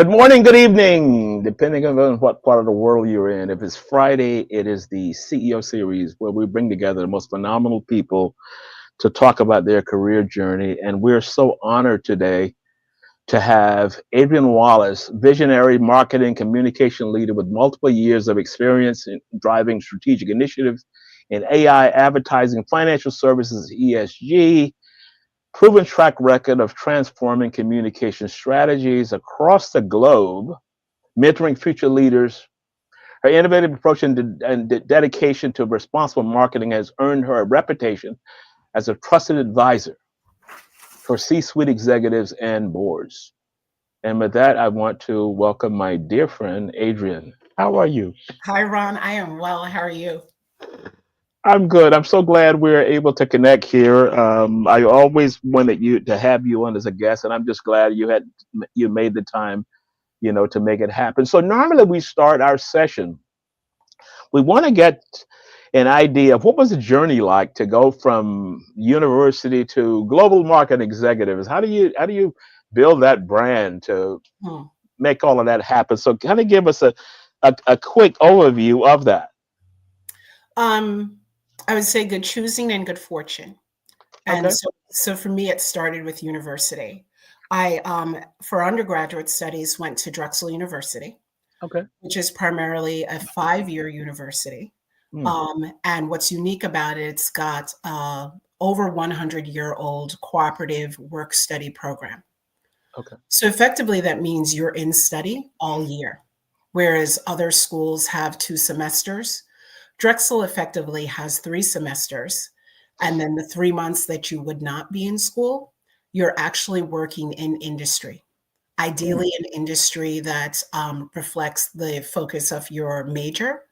Good morning, good evening, depending on what part of the world you're in. If it's Friday, it is the CEO series where we bring together the most phenomenal people to talk about their career journey. And we're so honored today to have Adrienne Wallace, visionary marketing communication leader with multiple years of experience in driving strategic initiatives in AI, advertising, financial services, ESG, proven track record of transforming communication strategies across the globe, mentoring future leaders. Her innovative approach and dedication to responsible marketing has earned her a reputation as a trusted advisor for C-suite executives and boards. And with that, I want to welcome my dear friend, Adrienne. How are you? Hi, Ron. I am well. How are you? I'm good. I'm so glad we're able to connect here. I always wanted you to have you on as a guest, and I'm just glad you made the time, to make it happen. So normally we start our session. We want to get an idea of what was the journey like to go from university to global market executives. How do you build that brand to Hmm. make all of that happen? So kind of give us a quick overview of that. Um, I would say good choosing and good fortune. And Okay. so for me, it started with university. For undergraduate studies, went to Drexel University, Okay. which is primarily a 5-year university. Mm, And what's unique about it, it's got over 100-year-old cooperative work study program. okay. So effectively, that means you're in study all year, whereas other schools have 2 semesters. Drexel effectively has 3 semesters. And then the 3 months that you would not be in school, you're actually working in industry, Mm, ideally an industry that reflects the focus of your major.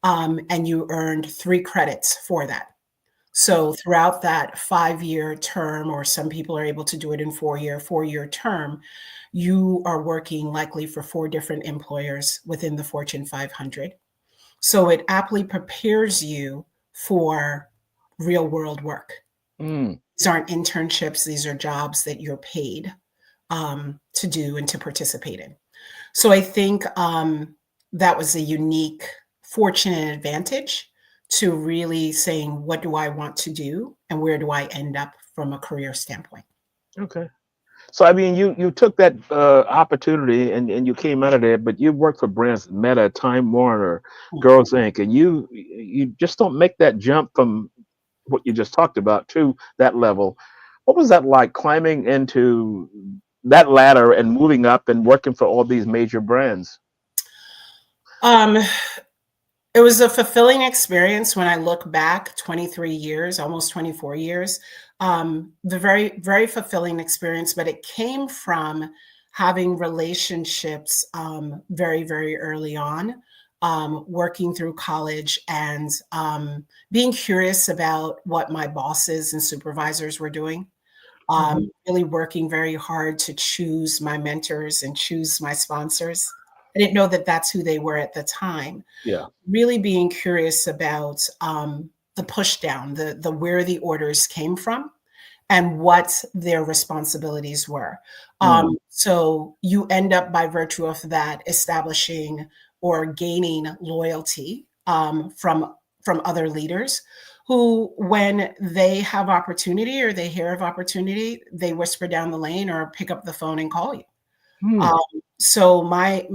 And you earned 3 credits for that. So throughout that 5-year term, or some people are able to do it in 4-year term, you are working likely for 4 different employers within the Fortune 500. So it aptly prepares you for real world work. mm. These aren't internships, these are jobs that you're paid to do and to participate in. So I think that was a unique fortune and advantage to really saying, what do I want to do and where do I end up from a career standpoint? Okay. So I mean, you took that opportunity and you came out of there, but you worked for brands like Meta, Time Warner, Girls Inc., and you just don't make that jump from what you just talked about to that level. What was that like climbing into that ladder and moving up and working for all these major brands? Um, it was a fulfilling experience when I look back 23 years, almost 24 years. The very, very fulfilling experience, but it came from having relationships very, very early on, working through college and being curious about what my bosses and supervisors were doing. Hmm. Really working very hard to choose my mentors and choose my sponsors. I didn't know that that's who they were at the time. Yeah. Really being curious about the push down, the where the orders came from, and what their responsibilities were. Mm. So you end up by virtue of that establishing or gaining loyalty from other leaders who, when they have opportunity or they hear of opportunity, they whisper down the lane or pick up the phone and call you. Mm. Um, so my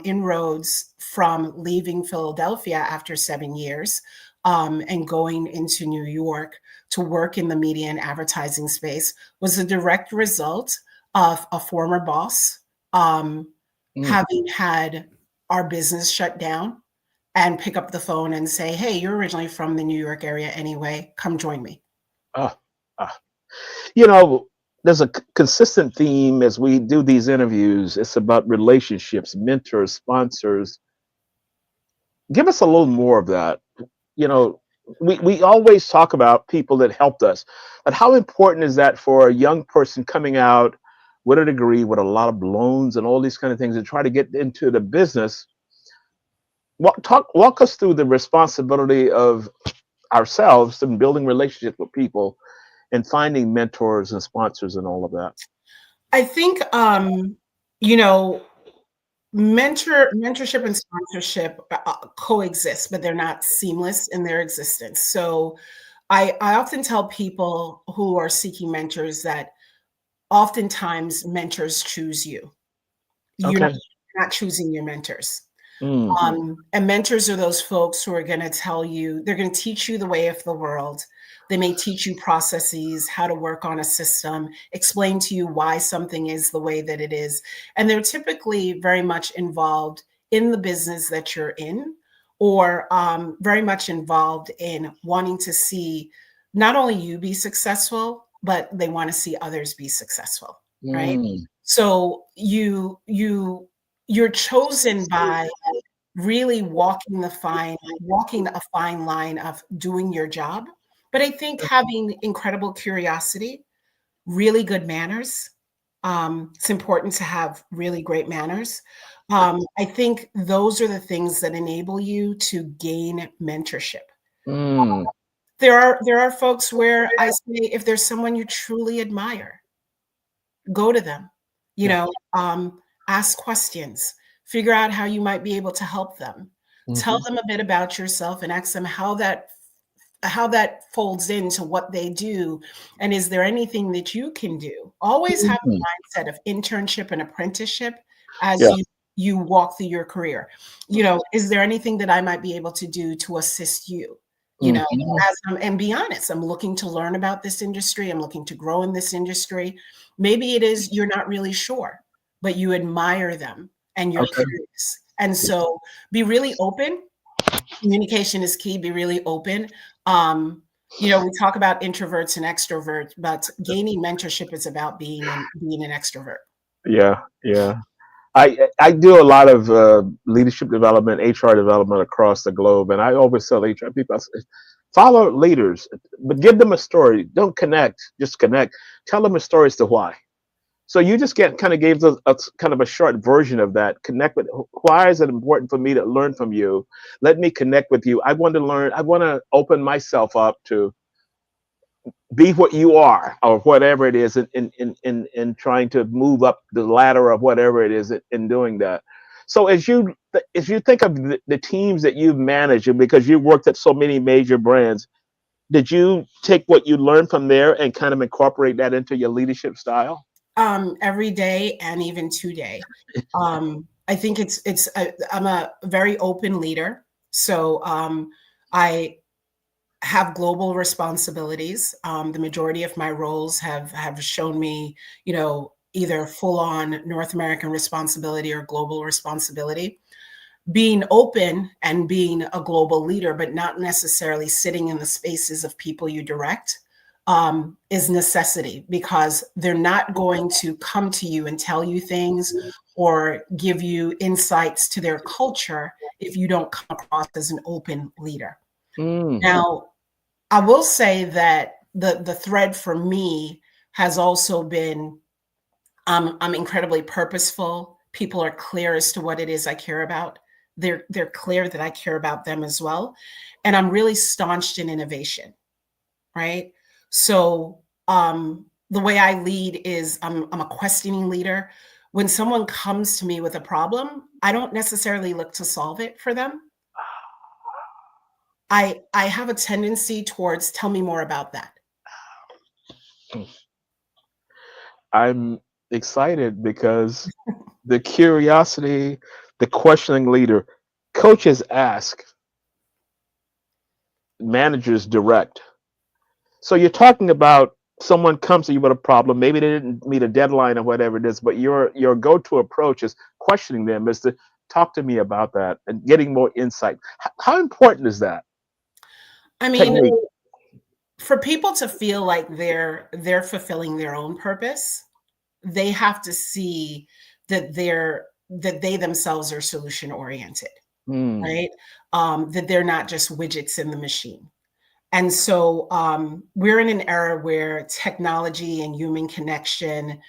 inroads from leaving Philadelphia after 7 years and going into New York to work in the media and advertising space was a direct result of a former boss Mm. having had our business shut down and pick up the phone and say, "Hey, you're originally from the New York area anyway. Come join me." Ah, ah. You know, there's a consistent theme as we do these interviews. It's about relationships, mentors, sponsors. Give us a little more of that. You know, we always talk about people that helped us, but how important is that for a young person coming out with a degree, with a lot of loans and all these kind of things, and try to get into the business? Walk us through the responsibility of ourselves in building relationships with people and finding mentors and sponsors and all of that. I think, you know, mentorship and sponsorship coexist, but they're not seamless in their existence. So I often tell people who are seeking mentors that oftentimes mentors choose you. Okay. You're not choosing your mentors. Mm. And mentors are those folks who are going to tell you, they're going to teach you the way of the world. They may teach you processes, how to work on a system, explain to you why something is the way that it is. And they're typically very much involved in the business that you're in, or very much involved in wanting to see not only you be successful, but they want to see others be successful, right? Mm. So you're chosen by really walking a fine line of doing your job. But I think having incredible curiosity, really good manners, it's important to have really great manners. I think those are the things that enable you to gain mentorship. Mm. There are folks where I say, if there's someone you truly admire, go to them, you Yeah. know, ask questions, figure out how you might be able to help them. Tell Mhm. them a bit about yourself and ask them how that folds into what they do, and is there anything that you can do? Always have Mhm. a mindset of internship and apprenticeship as Yeah. you walk through your career. Is there anything that I might be able to do to assist you? You know, Mhm. and be honest, I'm looking to learn about this industry. I'm looking to grow in this industry. Maybe it is you're not really sure, but you admire them and you're Okay. curious. And so be really open. Communication is key. Be really open. We talk about introverts and extroverts, but gaining mentorship is about being an extrovert. Yeah. Yeah. I do a lot of leadership development, HR development across the globe, and I always tell HR people, I say, follow leaders, but give them a story. Don't connect, just connect. Tell them a story as to why. So you just get kind of gave us a kind of a short version of that. Connect with why is it important for me to learn from you? Let me connect with you. I want to learn. I want to open myself up to be what you are or whatever it is in trying to move up the ladder of whatever it is in doing that. So as you think of the teams that you've managed, and because you've worked at so many major brands, did you take what you learned from there and kind of incorporate that into your leadership style? Every day and even today. I think I'm a very open leader. So I have global responsibilities. The majority of my roles have shown me, either full on North American responsibility or global responsibility. Being open and being a global leader, but not necessarily sitting in the spaces of people you direct, is necessity, because they're not going to come to you and tell you things or give you insights to their culture if you don't come across as an open leader. Mm, Now, I will say that the thread for me has also been, I'm incredibly purposeful. People are clear as to what it is I care about. They're clear that I care about them as well, and I'm really staunched in innovation. Right. So the way I lead is I'm a questioning leader. When someone comes to me with a problem, I don't necessarily look to solve it for them. I have a tendency towards, tell me more about that. I'm excited because the curiosity, the questioning leader, coaches ask, managers direct. So you're talking about someone comes to you with a problem, maybe they didn't meet a deadline or whatever it is, but your go-to approach is questioning them, is to talk to me about that and getting more insight. How important is that I mean, technique? for people to feel like they're fulfilling their own purpose, they have to see that they themselves are solution oriented, Mm, right? That they're not just widgets in the machine. And so we're in an era where technology and human connection,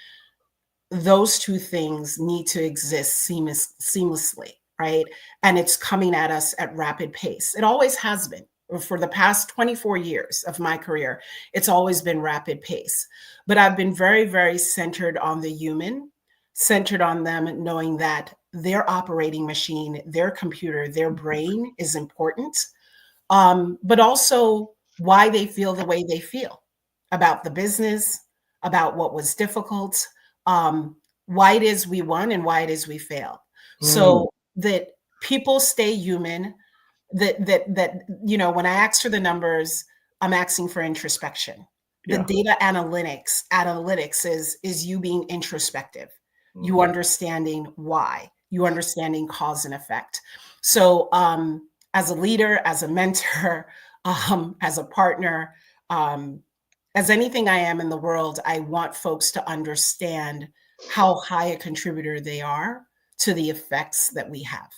those two things need to exist seamlessly, right? And it's coming at us at rapid pace. It always has been. For the past 24 years of my career, it's always been rapid pace. But I've been very, very centered on the human. centered on them knowing that their operating machine, their computer, their brain is important, but also why they feel the way they feel about the business, about what was difficult, why it is we won and why it is we failed. Mm, So that people stay human, that when I ask for the numbers, I'm asking for introspection. The yeah. data analytics is you being introspective, you Mm, understanding why, you understanding cause and effect. So as a leader, as a mentor, as a partner, um, as anything I am in the world, I want folks to understand how high a contributor they are to the effects that we have.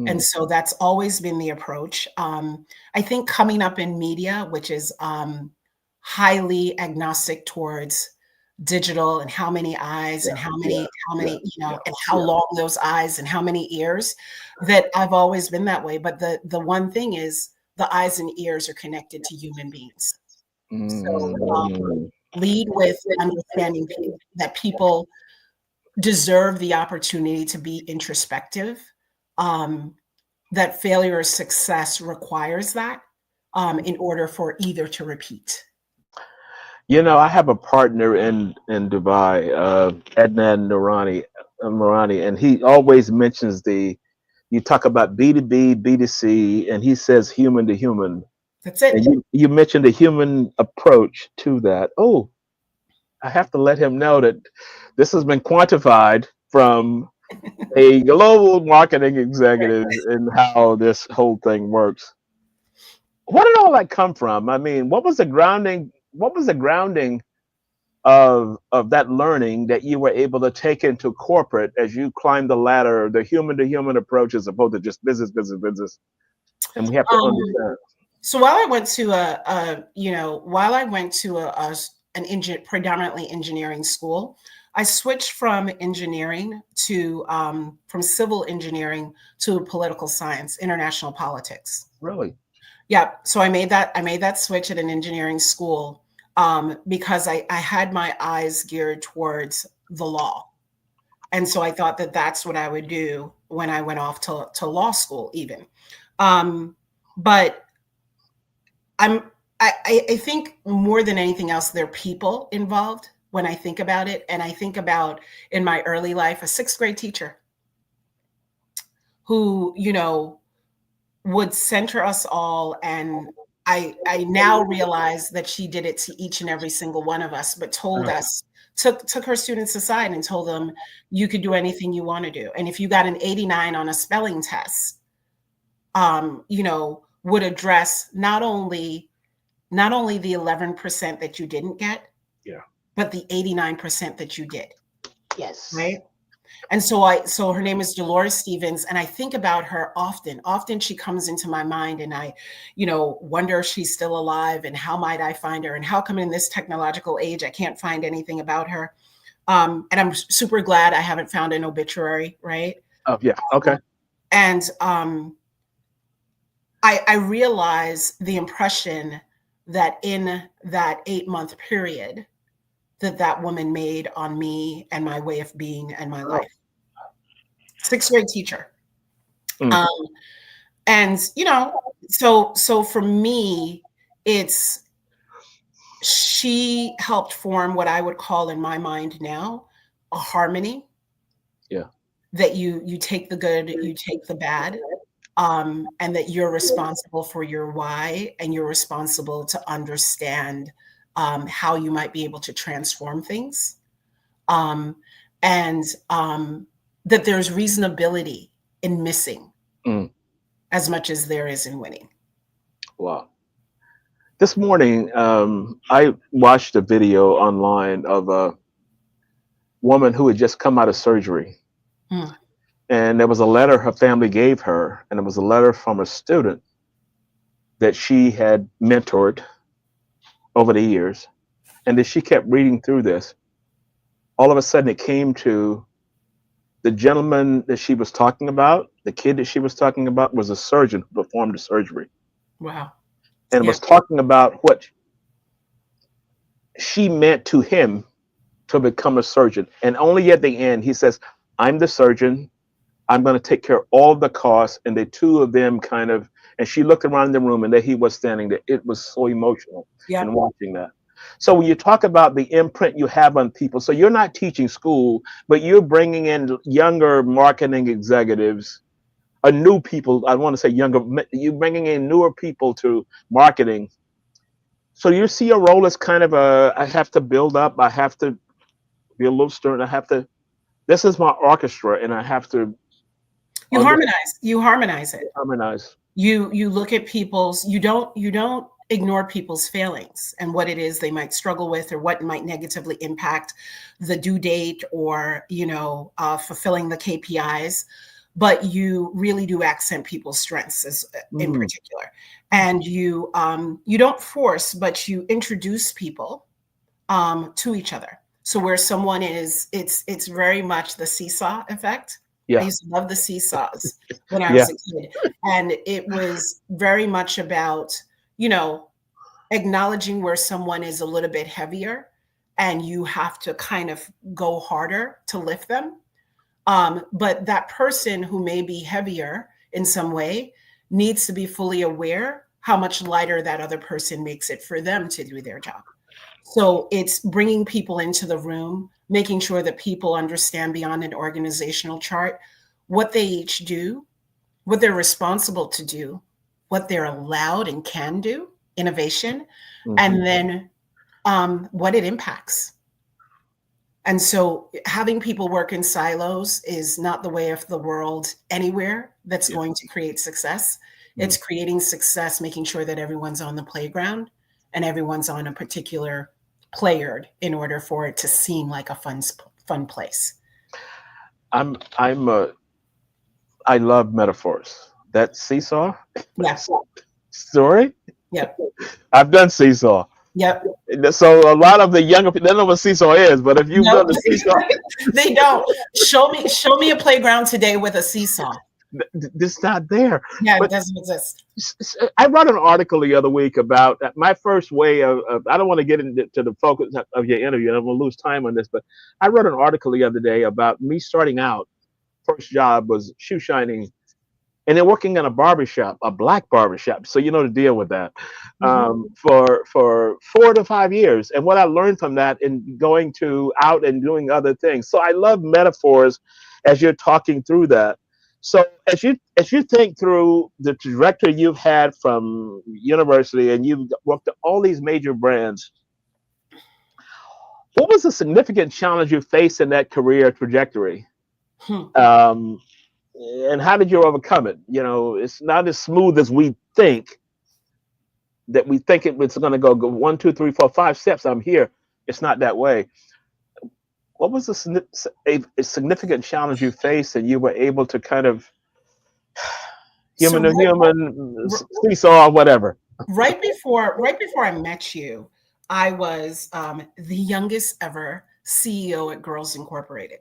And mm, so that's always been the approach. I think coming up in media, which is highly agnostic towards digital and how many eyes and yeah, yeah, how yeah, many, yeah, and how yeah. long those eyes and how many ears, that I've always been that way. But the one thing is the eyes and ears are connected to human beings. So Mm, lead with understanding that people deserve the opportunity to be introspective, um, that failure or success requires that in order for either to repeat. I have a partner in Dubai, Adnan Noorani, and he always mentions you talk about B2B, B2C, and he says human to human. That's it. And you mentioned a human approach to that. Oh, I have to let him know that this has been quantified from a global marketing executive and how this whole thing works. What did all that come from? I mean, what was the grounding? What was the grounding of that learning that you were able to take into corporate as you climb the ladder, the human to human approach as opposed to just business, business, business? And we have to Um, understand. so while I went to while I went to predominantly engineering school, I switched from engineering to from civil engineering to political science, international politics. Really? Yeah, so I made that switch at an engineering school because I had my eyes geared towards the law, and so I thought that that's what I would do when I went off to law school, even. But I'm I think more than anything else, there are people involved when I think about it, and I think about in my early life a sixth grade teacher who would center us all, and I now realize that she did it to each and every single one of us, but told Uh, us, took her students aside and told them, you could do anything you want to do, and if you got an 89 on a spelling test, would address not only the 11% that you didn't get, yeah. but the 89% that you did, Yes. right? And so her name is Dolores Stevens, and I think about her often. Often she comes into my mind, and I, wonder if she's still alive, and how might I find her, and how come in this technological age I can't find anything about her. And I'm super glad I haven't found an obituary, right? Oh, yeah. Okay. And I realize the impression that in that 8-month period that woman made on me and my way of being and my Oh. life. Sixth grade teacher. Mm, Um, and so for me, it's she helped form what I would call in my mind now a harmony, yeah. that you take the good, you take the bad, and that you're responsible for your why, and you're responsible to understand how you might be able to transform things, um, and that there's reasonability in missing Mm, as much as there is in winning. wow. This morning, I watched a video online of a woman who had just come out of surgery. Hmm. And there was a letter her family gave her, and it was a letter from a student that she had mentored over the years. And as she kept reading through this, all of a sudden it came to the gentleman that she was talking about, the kid that she was talking about was a surgeon who performed the surgery Wow. and Yeah. was talking about what she meant to him to become a surgeon. And only at the end, he says, I'm the surgeon. I'm going to take care of all the costs. And the two of them kind of, and she looked around the room and there he was standing there. It was so emotional in Yep. watching that. So when you talk about the imprint you have on people, so you're not teaching school, but you're bringing in younger marketing executives, new people. I want to say younger. You're bringing in newer people to marketing. So you see a role as kind of a, I have to build up. I have to be a little stern. I have to, this is my orchestra and I have to You harmonize it. harmonize. You look at people's, you don't ignore people's failings and what it is they might struggle with or what might negatively impact the due date or fulfilling the KPIs, but you really do accent people's strengths in Mm, particular, and you don't force, but you introduce people to each other. So where someone is, it's very much the seesaw effect. I yeah, used to love the seesaws when I yeah. was a kid, and it was very much about, you know, acknowledging where someone is a little bit heavier, and you have to kind of go harder to lift them. But that person who may be heavier in some way needs to be fully aware how much lighter that other person makes it for them to do their job. So it's bringing people into the room, making sure that people understand beyond an organizational chart what they each do, what they're responsible to do, what they're allowed and can do, innovation, Hmm. and then what it impacts. And so having people work in silos is not the way of the world anywhere that's Yeah. going to create success. Mm. It's creating success, making sure that everyone's on the playground and everyone's on a particular player in order for it to seem like a fun place. I'm I love metaphors. That seesaw Yeah. story. Yep. I've done seesaw. Yep. So a lot of the younger people they don't know what seesaw is, but if you've done Nope. the seesaw, They don't. Show me a playground today with a seesaw. it's not there. Yeah, it But doesn't exist. I wrote an article the other week about my first way of I don't want to get into the focus of your interview, and I'm going to lose time on this, but I wrote an article the other day about me starting out. First job was shoe shining and then working in a barbershop, a black barbershop. So you know to deal with that Mhm. for 4 to 5 years. And what I learned from that in going to out and doing other things. So I love metaphors as you're talking through that. So as you think through the trajectory you've had from university and you've worked at all these major brands, what was a significant challenge you faced in that career trajectory? Hmm. Um, and how did you overcome it? You know, it's not as smooth as we think that we think it's going to go 1, 2, 3, 4, 5 steps. I'm here. It's not that way. What was a significant challenge you faced and you were able to kind of So human to human right, seesaw, whatever? right before I met you, I was the youngest ever CEO at Girls Incorporated,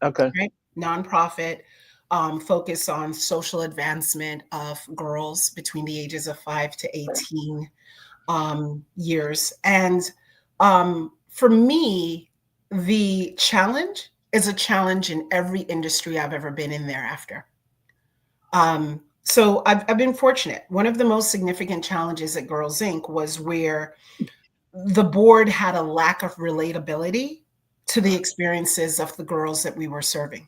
Okay. right? Nonprofit, focus on social advancement of girls between the ages of 5 to 18 years. And for me, the challenge is a challenge in every industry I've ever been in thereafter. So I've been fortunate. One of the most significant challenges at Girls Inc. was where the board had a lack of relatability to the experiences of the girls that we were serving.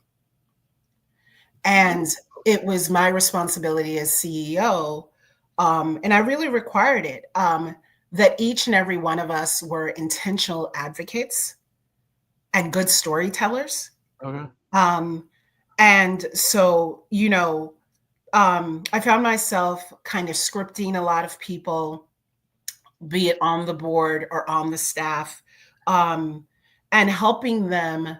And it was my responsibility as CEO, and I really required it, that each and every one of us were intentional advocates and good storytellers. Okay. Um, and so, I found myself kind of scripting a lot of people, be it on the board or on the staff, um, and helping them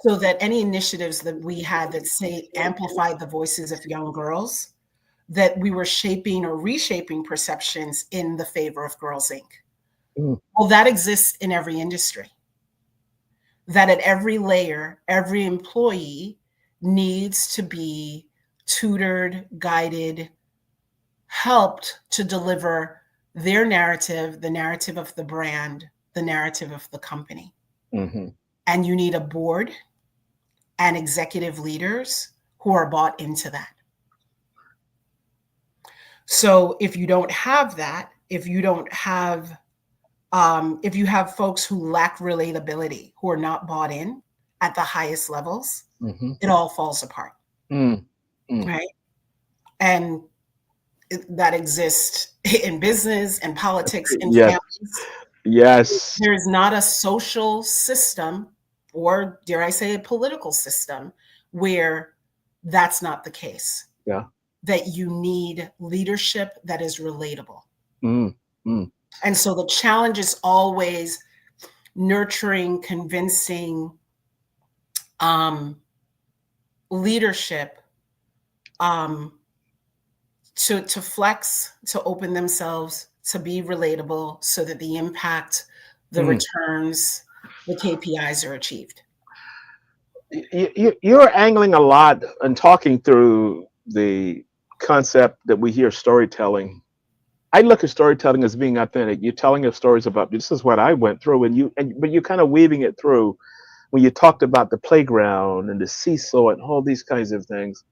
so that any initiatives that we had that say amplified the voices of young girls, that we were shaping or reshaping perceptions in the favor of Girls Inc. Mm, Well, that exists in every industry. That at every layer, every employee needs to be tutored, guided, helped to deliver their narrative, the narrative of the brand, the narrative of the company. hmm And you need a board and executive leaders who are bought into that. So if you don't have that, if you don't have, if you have folks who lack relatability, who are not bought in at the highest levels, Mm-hmm. it all falls apart, Mm. Mm. right? And that exists in business and politics and Yes. families. Yes. There's not a social system, or dare I say a political system, where that's not the case. Yeah. That you need leadership that is relatable. Mm. Mm. And so the challenge is always nurturing, convincing um, leadership um, to flex, to open themselves, to be relatable, so that the impact, the Mm. returns, the KPIs are achieved. You're angling a lot and talking through the concept that we hear storytelling. I look at storytelling as being authentic. You're telling us stories about this is what I went through, but you're kind of weaving it through when you talked about the playground and the seesaw and all these kinds of things.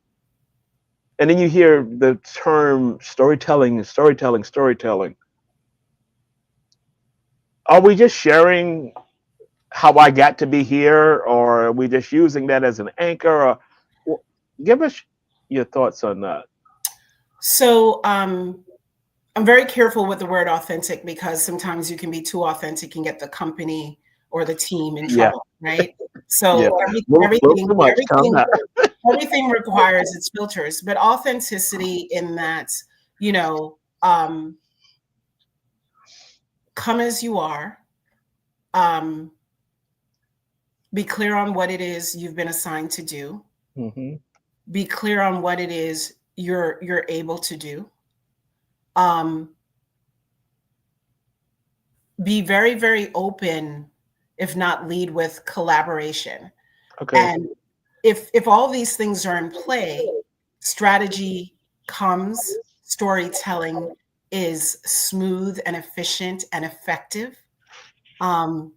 And then you hear the term storytelling, storytelling, storytelling. Are we just sharing how I got to be here, or are we just using that as an anchor? Or well, give us your thoughts on that. So I'm very careful with the word authentic, because sometimes you can be too authentic and get the company or the team in Yeah, trouble, right? yeah. So Little too much. Calm down. everything requires its filters, but authenticity in that, you know, come as you are, um, be clear on what it is you've been assigned to do, Hmm. be clear on what it is you're able to do. Um, be very, very open, if not lead with collaboration. Okay. And if all these things are in play, strategy comes, storytelling is smooth and efficient and effective, um,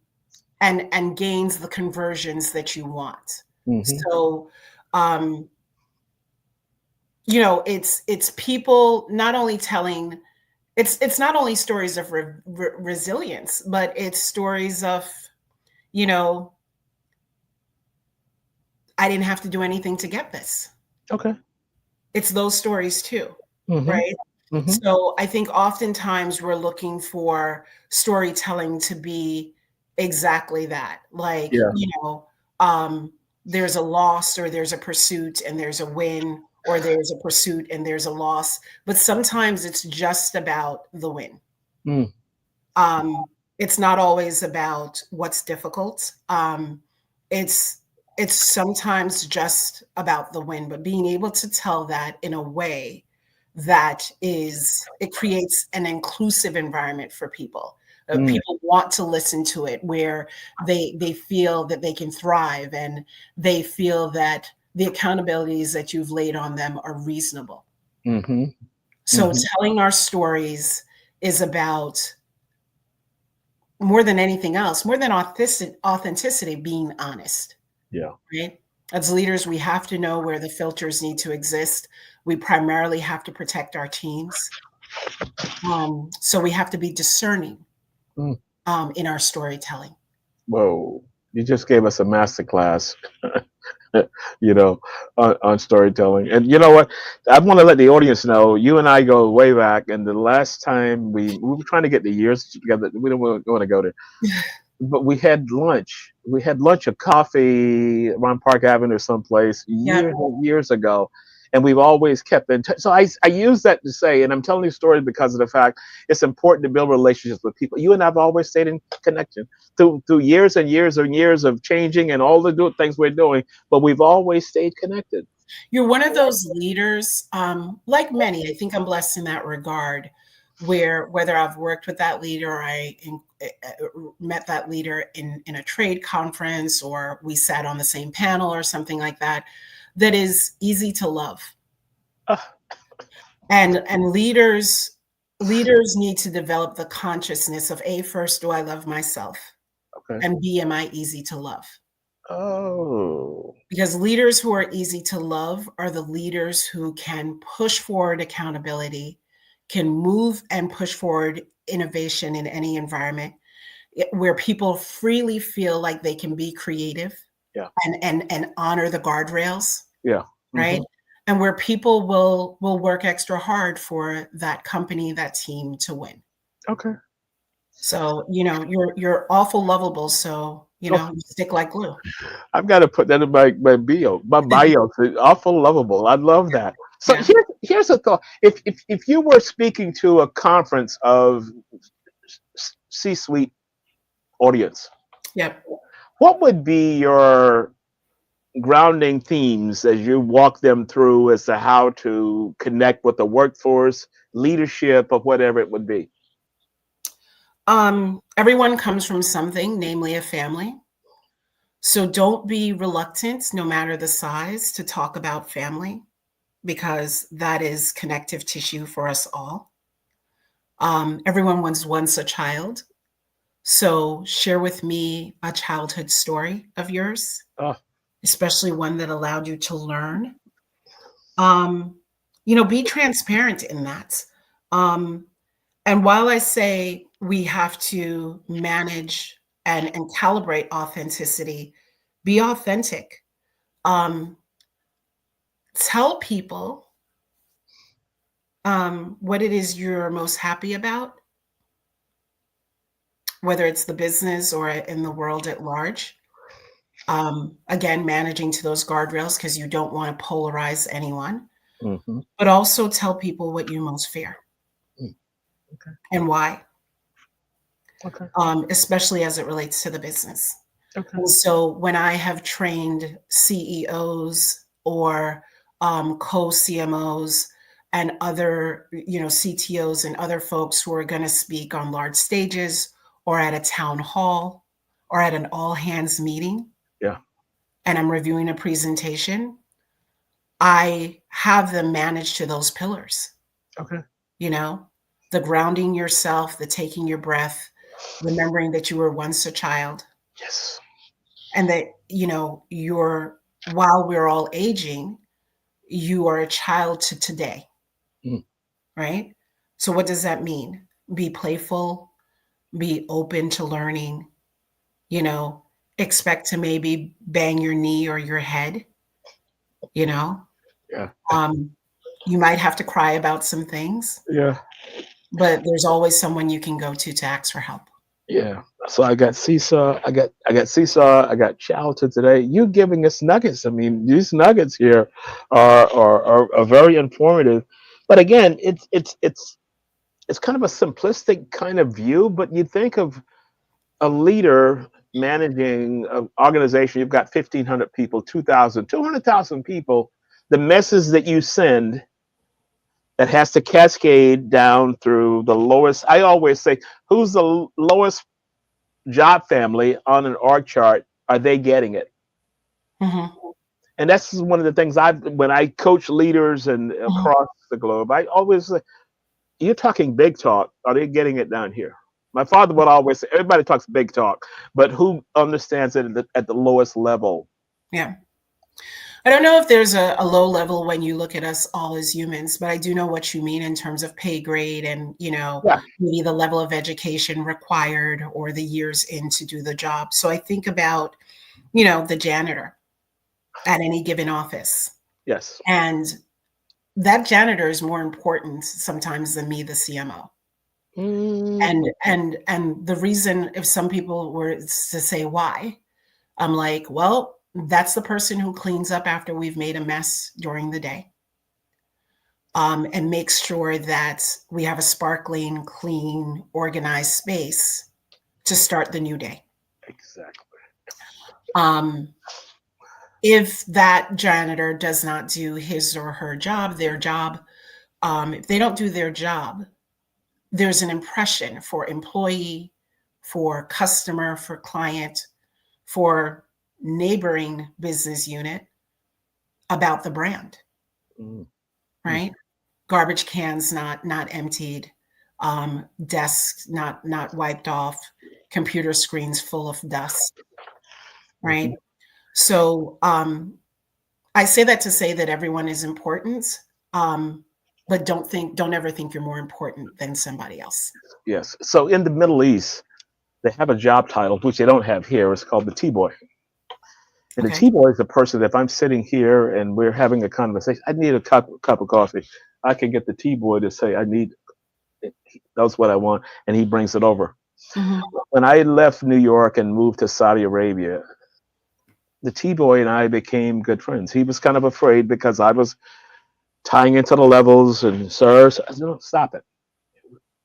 and gains the conversions that you want. Hmm. So, um, it's people not only telling, it's not only stories of resilience, but it's stories of, you know, I didn't have to do anything to get this. Okay. It's those stories too, Hmm. right? Hmm. So I think oftentimes we're looking for storytelling to be exactly that. Like, Yeah. um, there's a loss, or there's a pursuit and there's a win, or there's a pursuit and there's a loss. But sometimes it's just about the win. Mm. Um, it's not always about what's difficult. It's it's sometimes just about the win, but being able to tell that in a way that it creates an inclusive environment for people. Mm. People want to listen to it, where they feel that they can thrive, and they feel that the accountabilities that you've laid on them are reasonable. Hmm. So Hmm. telling our stories is about, more than anything else, more than authenticity, being honest, Yeah. right? As leaders, we have to know where the filters need to exist. We primarily have to protect our teams. So we have to be discerning Mm. in our storytelling. Whoa. You just gave us a master class. you know, on storytelling. And you know what? I want to let the audience know you and I go way back. And the last time we were trying to get the years together, we don't want to go there. But we had lunch. We had lunch or coffee around Park Avenue someplace Yeah, years and years ago. And we've always kept in touch. So I use that to say, and I'm telling these stories because of the fact it's important to build relationships with people. You and I've always stayed in connection through years and years and years of changing and all the things we're doing, but we've always stayed connected. you're one of those leaders, like many. I think I'm blessed in that regard, where whether I've worked with that leader, or met that leader in a trade conference, or we sat on the same panel or something like that, that is easy to love. Ah, And leaders need to develop the consciousness of, A, first, do I love myself? okay. And B, am I easy to love? Oh, Because leaders who are easy to love are the leaders who can push forward accountability, can move and push forward innovation in any environment where people freely feel like they can be creative yeah, and honor the guardrails, yeah. right? Hmm. And where people will work extra hard for that company, that team to win. Okay. So, you're awful lovable, so, Oh, you stick like glue. I've got to put that in my bio. It's awful lovable. I love that. So Yeah. here's a thought. If you were speaking to a conference of C-suite audience, Yep. what would be your grounding themes as you walk them through as to how to connect with the workforce, leadership, or whatever it would be? Everyone comes from something, namely a family. So don't be reluctant, no matter the size, to talk about family because that is connective tissue for us all. Everyone was once a child. So share with me a childhood story of yours, Oh, especially one that allowed you to learn. Be transparent in that. Um, and while I say we have to manage and calibrate authenticity, be authentic. Um, Tell people what it is you're most happy about, whether it's the business or in the world at large. Again, managing to those guardrails because you don't want to polarize anyone, hmm. but also tell people what you most fear Okay, and why, okay, especially as it relates to the business. okay. And so when I have trained CEOs or co-CMOs and other, CTOs and other folks who are going to speak on large stages or at a town hall or at an all hands meeting, Yeah. and I'm reviewing a presentation, I have them manage to those pillars, Okay. you know, the grounding yourself, the taking your breath, remembering that you were once a child, Yes. and that you're while we're all aging, you are a child to today, Mm. right? So what does that mean? Be playful, be open to learning, you know expect to maybe bang your knee or your head, you know Yeah. um you might have to cry about some things, Yeah. but there's always someone you can go to ask for help. Yeah. So I got seesaw. I got seesaw. I got childhood today. You giving us nuggets. I mean, these nuggets here are very informative. But again, it's kind of a simplistic kind of view. But you think of a leader managing an organization. You've got 1,500 people, 2,000, 200,000 people. The message that you send that has to cascade down through the lowest. I always say, who's the lowest job family on an org chart? Are they getting it? Hmm. And that's one of the things when I coach leaders and Hmm. across the globe, I always say, you're talking big talk. Are they getting it down here? My father would always say, everybody talks big talk, but who understands it at the lowest level? Yeah. I don't know if there's a low level when you look at us all as humans, but I do know what you mean in terms of pay grade and, Yeah. maybe the level of education required or the years in to do the job. So I think about, the janitor at any given office. Yes. And that janitor is more important sometimes than me, the CMO. And Mhm. and the reason, if some people were to say why, I'm like, well, that's the person who cleans up after we've made a mess during the day, and makes sure that we have a sparkling, clean, organized space to start the new day. Exactly. Um, if that janitor does not do his or her job, their job, if they don't do their job, there's an impression for employee, for customer, for client, for neighboring business unit about the brand, Mm. Mm. right? Garbage cans not emptied, desks not wiped off, computer screens full of dust, right? Mhm. So I say that to say that everyone is important, but don't ever think you're more important than somebody else. Yes. So in the Middle East, they have a job title which they don't have here. It's called the T-boy. And the Okay. T-boy is the person that if I'm sitting here and we're having a conversation, I need a cup of coffee. I can get the T-boy to say, I need, that's what I want. And he brings it over. Hmm. When I left New York and moved to Saudi Arabia, the T-boy and I became good friends. He was kind of afraid because I was tying into the levels and sirs, I said, no, stop it.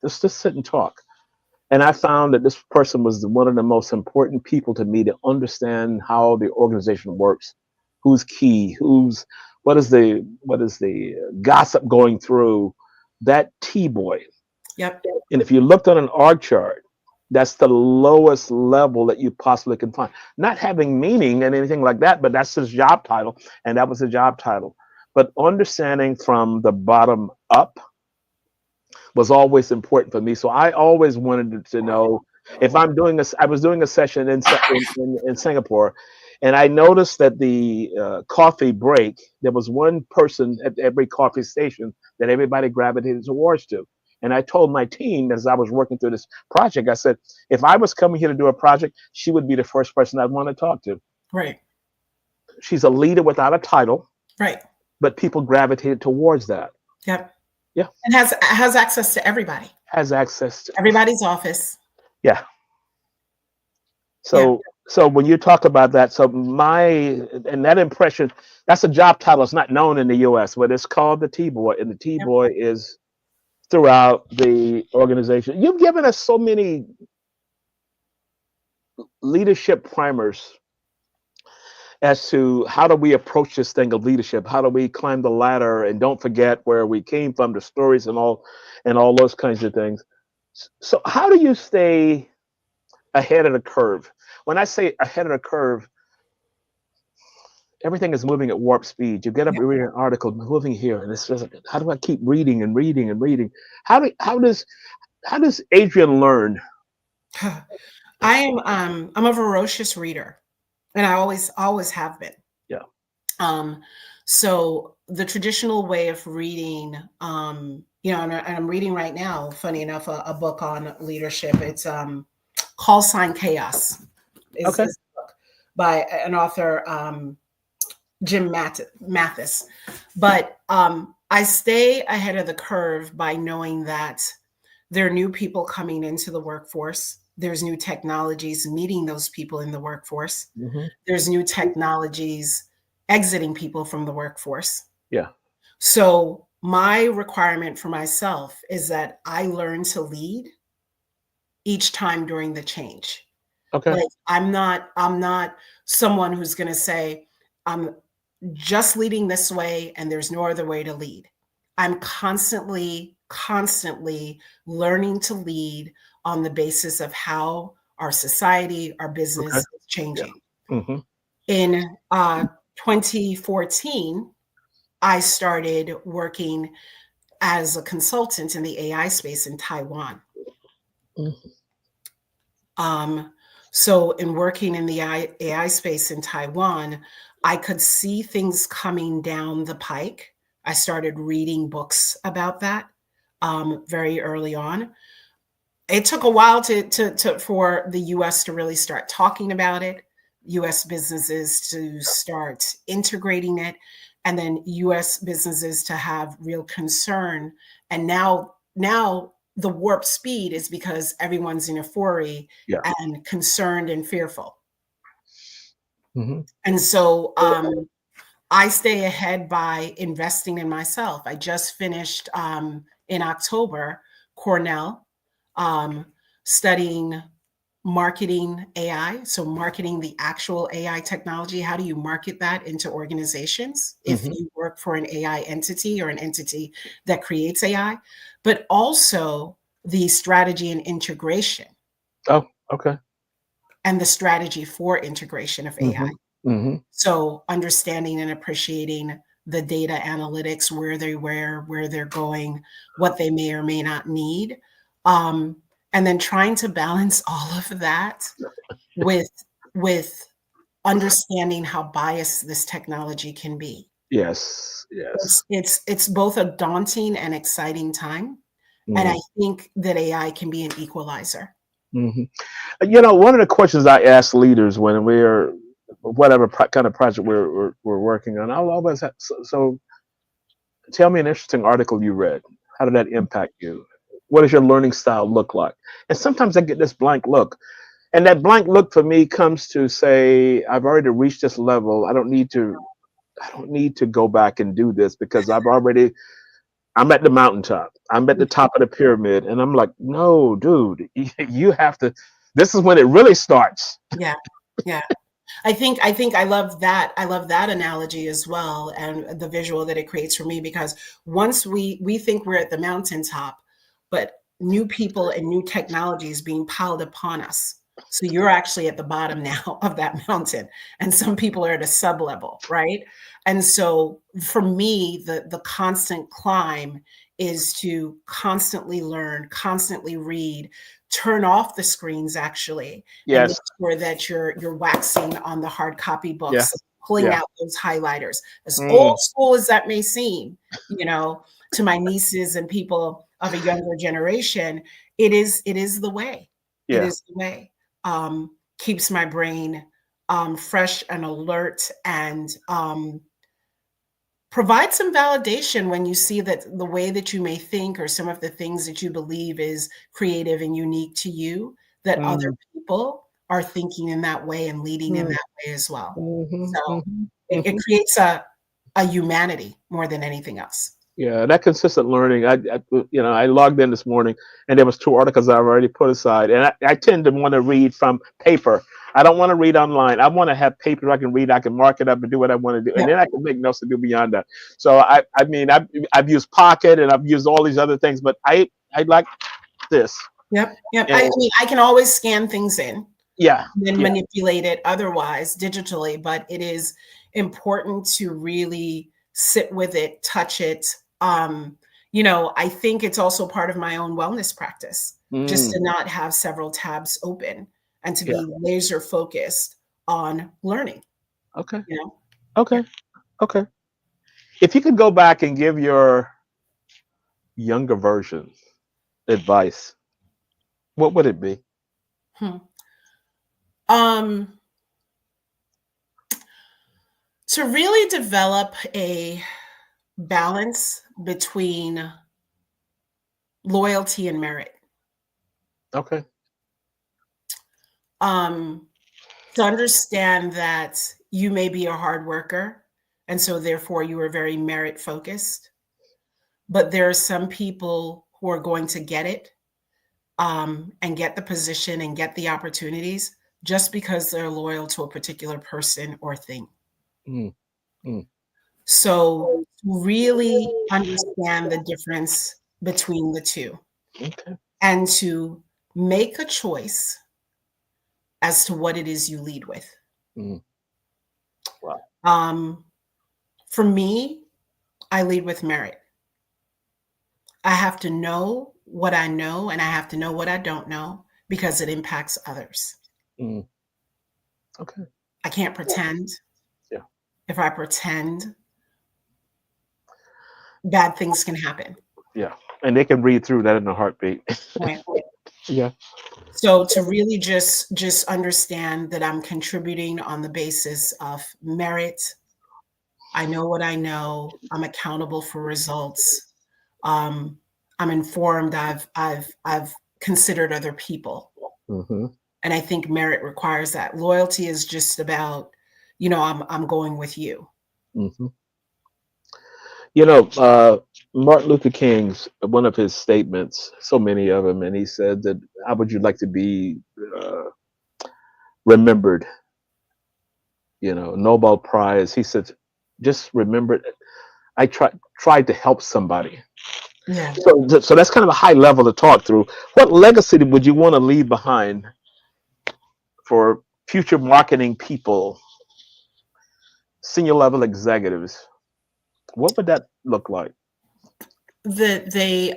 Just sit and talk. And I found that this person was one of the most important people to me to understand how the organization works, who's key, who's what is the gossip going through that T boy. Yep. And if you looked on an org chart, that's the lowest level that you possibly can find. Not having meaning and anything like that, but that's his job title, and that was the job title. But understanding from the bottom up was always important for me. So I always wanted to know if I'm doing I was doing a session in Singapore, and I noticed that the coffee break, there was one person at every coffee station that everybody gravitated towards to. And I told my team as I was working through this project, I said, if I was coming here to do a project, she would be the first person I'd want to talk to. Right. She's a leader without a title, Right. but people gravitated towards that. Yep. Yeah, And has access to everybody, has access to, everybody's office. yeah. Yeah. So when you talk about that, so my and that impression, that's a job title. It's not known in the U.S., but it's called the T-boy, and the Yep. T-boy is throughout the organization. You've given us so many leadership primers as to how do we approach this thing of leadership? How do we climb the ladder and don't forget where we came from, the stories and all those kinds of things. So how do you stay ahead of the curve? When I say ahead of the curve, everything is moving at warp speed. You get up, Yep. you read an article, moving here, and it's just like, how do I keep reading and reading and reading? How does Adrienne learn? I'm a ferocious reader, and I always have been. Yeah. Um, so the traditional way of reading, and I'm reading right now, funny enough, a book on leadership. It's Call Sign Chaos Okay. is the book by an author, Jim Mathis. But I stay ahead of the curve by knowing that there are new people coming into the workforce. There's new technologies meeting those people in the workforce. Hmm. There's new technologies exiting people from the workforce. Yeah. So my requirement for myself is that I learn to lead each time during the change. Okay. Like I'm not someone who's going to say I'm just leading this way and there's no other way to lead. I'm constantly learning to lead on the basis of how our society, our Okay. business is Yeah. changing. Hmm. In 2014, I started working as a consultant in the AI space in Taiwan. Um, so, in working in the AI space in Taiwan, I could see things coming down the pike. I started reading books about that very early on. It took a while for the US to really start talking about it, US businesses to start integrating it, and then US businesses to have real concern. And now the warp speed is because everyone's in euphoria Yeah. and concerned and fearful. Hmm. And so I stay ahead by investing in myself. I just finished in October Cornell um, studying marketing AI. So, marketing the actual AI technology. How do you market that into organizations if Hmm. you work for an AI entity or an entity that creates AI? But also the strategy and integration Oh, okay. and the strategy for integration of AI. Hmm. Hmm. So understanding and appreciating the data analytics, where they're going, what they may or may not need, and then trying to balance all of that with with understanding how biased this technology can be. Yes. Yes. It's both a daunting and exciting time, and I Mm. think that AI can be an equalizer. Hmm. One of the questions I ask leaders when we're whatever kind of project we're working on, I'll always have, so tell me an interesting article you read. How did that impact you? What does your learning style look like? And sometimes I get this blank look. And that blank look for me comes to say, I've already reached this level. I don't need to go back and do this because I'm at the mountaintop. I'm at the top of the pyramid. And I'm like, no, dude, you have to, this is when it really starts. Yeah, yeah. I think I love that. I love that analogy as well, and the visual that it creates for me, because once we think we're at the mountaintop, but new people and new technologies being piled upon us. So you're actually at the bottom now of that mountain, and some people are at a sub level, right? And so for me, the constant climb is to constantly learn, constantly read, turn off the screens actually, and make Yes. sure that you're waxing on the hard copy Yeah. books, pulling Yeah. out those highlighters. As Mm, old school as that may seem, you know, to my nieces and people of a younger generation, it is the way. It yeah. is the way. Keeps my brain fresh and alert, and provide some validation when you see that the way that you may think or some of the things that you believe is creative and unique to you, that other Mm, people are thinking in that way and leading in mm, that way as well. mhm, So mhm, it mhm. creates a humanity more than anything else. Yeah, that consistent learning. I logged in this morning, and there was two articles I've already put aside, and I tend to want to read from paper. I don't want to read online. I want to have paper I can read. I can mark it up and do what I want to do, and Yep, then I can make notes to do beyond that. So I've used Pocket and I've used all these other things, but I like this. yep, yep. I And mean, I can always scan things in yeah, and then yeah. manipulate it otherwise digitally, but it is important to really sit with it, touch it. I think it's also part of my own wellness practice, just Mm, to not have several tabs open and to yeah. be laser focused on learning, Okay. you know? Yeah. Okay. Okay. If you could go back and give your younger version advice, what would it be? Hmm. Um, to really develop a balance between loyalty and merit. Okay. Um, to understand that you may be a hard worker, and so therefore you are very merit focused, but there are some people who are going to get it, and get the position and get the opportunities just because they're loyal to a particular person or thing. Mm, mm. So really understand the difference between the two, Okay. and to make a choice as to what it is you lead with. Mm. Wow. Um, for me, I lead with merit. I have to know what I know, and I have to know what I don't know, because it impacts others. Mm. Okay. I can't pretend. Yeah. If I pretend, bad things can happen. Yeah. And they can read through that in a heartbeat. Right. Yeah. So to really just understand that I'm contributing on the basis of merit. I know what I know. I'm accountable for results. Um, I'm informed. I've considered other people. Hmm. And I think merit requires that. Loyalty is just about, I'm going with you. Hmm. You know, Martin Luther King's one of his statements, so many of them, and he said that how would you like to be uh, remembered? Nobel Prize. He said, just remember, I tried to help somebody. Yeah. So that's kind of a high level to talk through. What legacy would you want to leave behind for future marketing people, senior level executives? What would that look like? That they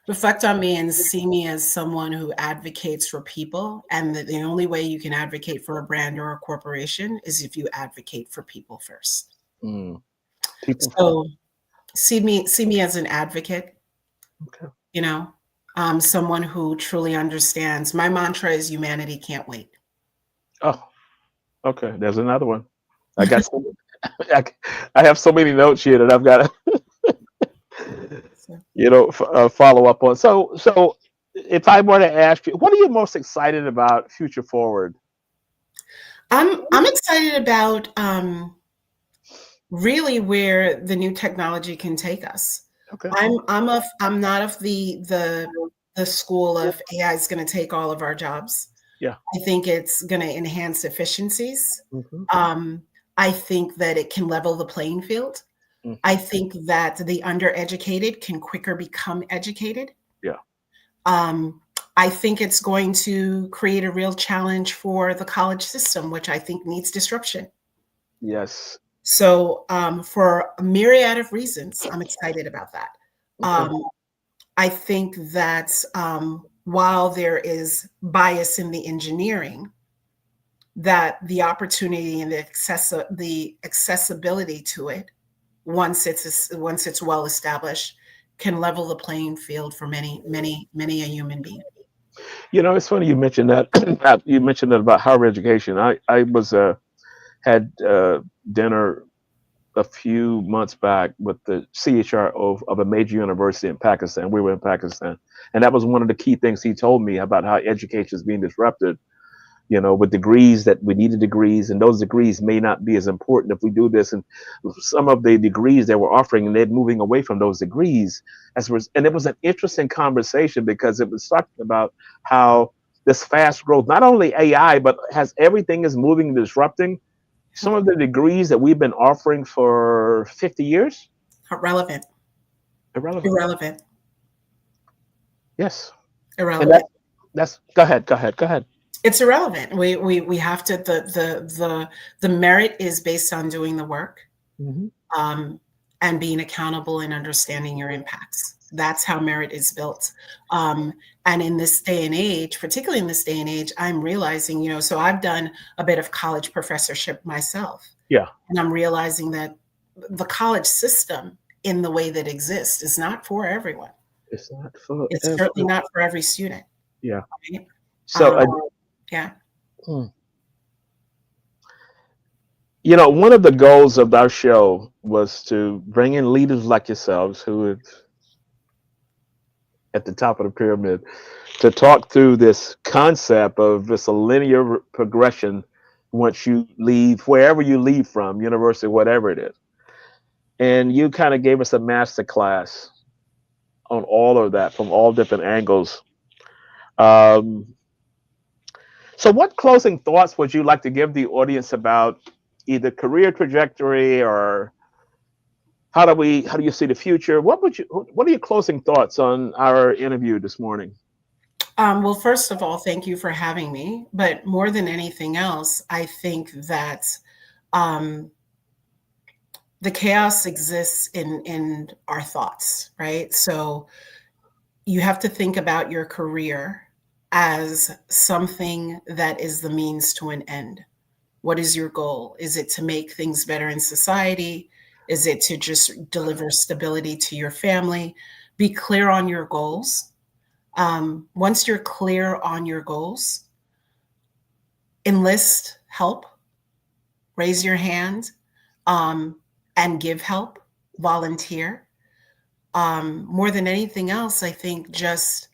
Reflect on me and see me as someone who advocates for people, and that the only way you can advocate for a brand or a corporation is if you advocate for people first. Mm. People first. So see me as an advocate, Okay. you know, someone who truly understands. My mantra is humanity can't wait. Oh, okay. There's another one. I got so, I, I have so many notes here that I've got to, So follow up on. So if I were to ask you, what are you most excited about future forward? I'm excited about really where the new technology can take us. Okay. I'm not of the school of AI is going to take all of our jobs. Yeah. I think it's going to enhance efficiencies. Hmm. Um, I think that it can level the playing field. I Hmm. think that the undereducated can quicker become educated. Yeah. Um, I think it's going to create a real challenge for the college system, which I think needs disruption. Yes. So, for a myriad of reasons, I'm excited about that. Okay. Um, I think that while there is bias in the engineering, that the opportunity and the accessibility to it, once it's well established, can level the playing field for many a human being. It's funny you mentioned that. You mentioned that about higher education. I was had dinner a few months back with the CHRO of a major university in Pakistan. We were in Pakistan, and that was one of the key things he told me about how education is being disrupted. With degrees that we needed degrees, and those degrees may not be as important if we do this. And some of the degrees they were offering, and they're moving away from those degrees. And it was an interesting conversation because it was talking about how this fast growth, not only AI, but has everything is moving and disrupting some of the degrees that we've been offering for 50 years. Irrelevant, Irrelevant. irrelevant, Yes. And irrelevant. that's go ahead, go ahead, go ahead. It's irrelevant. We have to the merit is based on doing the work, Hmm. um, and being accountable and understanding your impacts. That's how merit is built. Um, and in this day and age, particularly in this day and age, I'm realizing, so I've done a bit of college professorship myself, Yeah. and I'm realizing that the college system in the way that exists is not for everyone. It's not for It's certainly everyone. not for every student. Yeah. Right? So, Um, yeah. hmm. One of the goals of our show was to bring in leaders like yourselves who are at the top of the pyramid to talk through this concept of this a linear progression once you leave wherever you leave from, university, whatever it is. And you kind of gave us a master class on all of that from all different angles. Um, so, what closing thoughts would you like to give the audience about either career trajectory or how do you see the future? What are your closing thoughts on our interview this morning? Well, first of all, thank you for having me. But more than anything else, I think that um, the chaos exists in our thoughts, right? So you have to think about your career as something that is the means to an end. What is your goal? Is it to make things better in society? Is it to just deliver stability to your family? Be clear on your goals. Once you're clear on your goals, enlist help, raise your hand, um, and give help, volunteer. More than anything else, I think just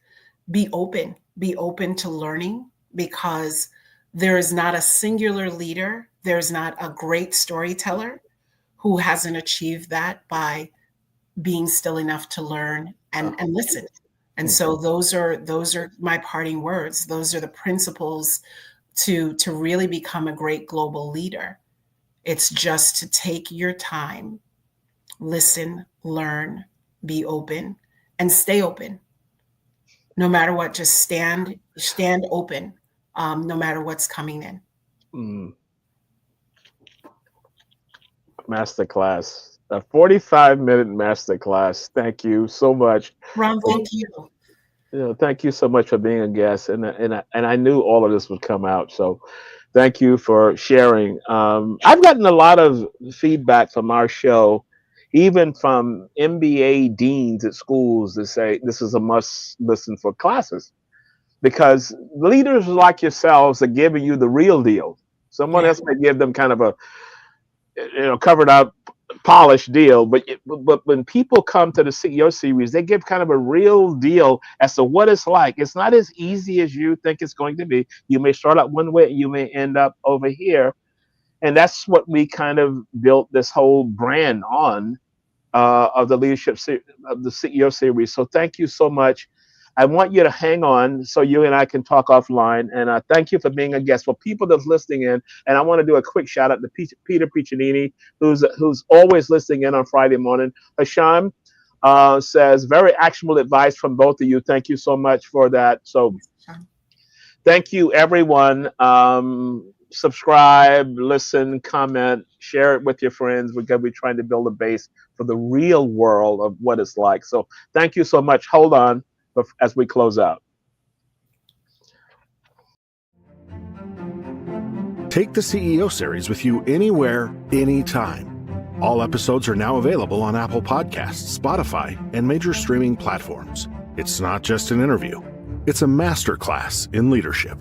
be open to learning, because there is not a singular leader, there's not a great storyteller who hasn't achieved that by being still enough to learn and listen. And Hmm. so those are my parting words. Those are the principles to really become a great global leader. It's just to take your time, listen, learn, be open, and stay open. No matter what, just stand open, no matter what's coming in. Mm, masterclass, a 45-minute masterclass. Thank you so much. Ron, thank you. Thank you so much for being a guest, and I knew all of this would come out. So, thank you for sharing. I've gotten a lot of feedback from our show, even from MBA deans at schools that say this is a must listen for classes because leaders like yourselves are giving you the real deal. Someone Yeah. else may give them kind of a covered up polished deal, but when people come to the CEO series, they give kind of a real deal as to what it's like. It's not as easy as you think it's going to be. You may start out one way, you may end up over here, and that's what we kind of built this whole brand on of the of the CEO series. So thank you so much. I want you to hang on so you and I can talk offline. And thank you for being a guest. For people that's listening in, and I want to do a quick shout out to Peter Piccinini, who's always listening in on Friday morning. Hasham says very actionable advice from both of you. Thank you so much for that. So thank you, everyone. Subscribe, listen, comment, share it with your friends. We're going to be trying to build a base for the real world of what it's like. So thank you so much. Hold on as we close out. Take the CEO series with you anywhere, anytime. All episodes are now available on Apple Podcasts, Spotify, and major streaming platforms. It's not just an interview. It's a masterclass in leadership.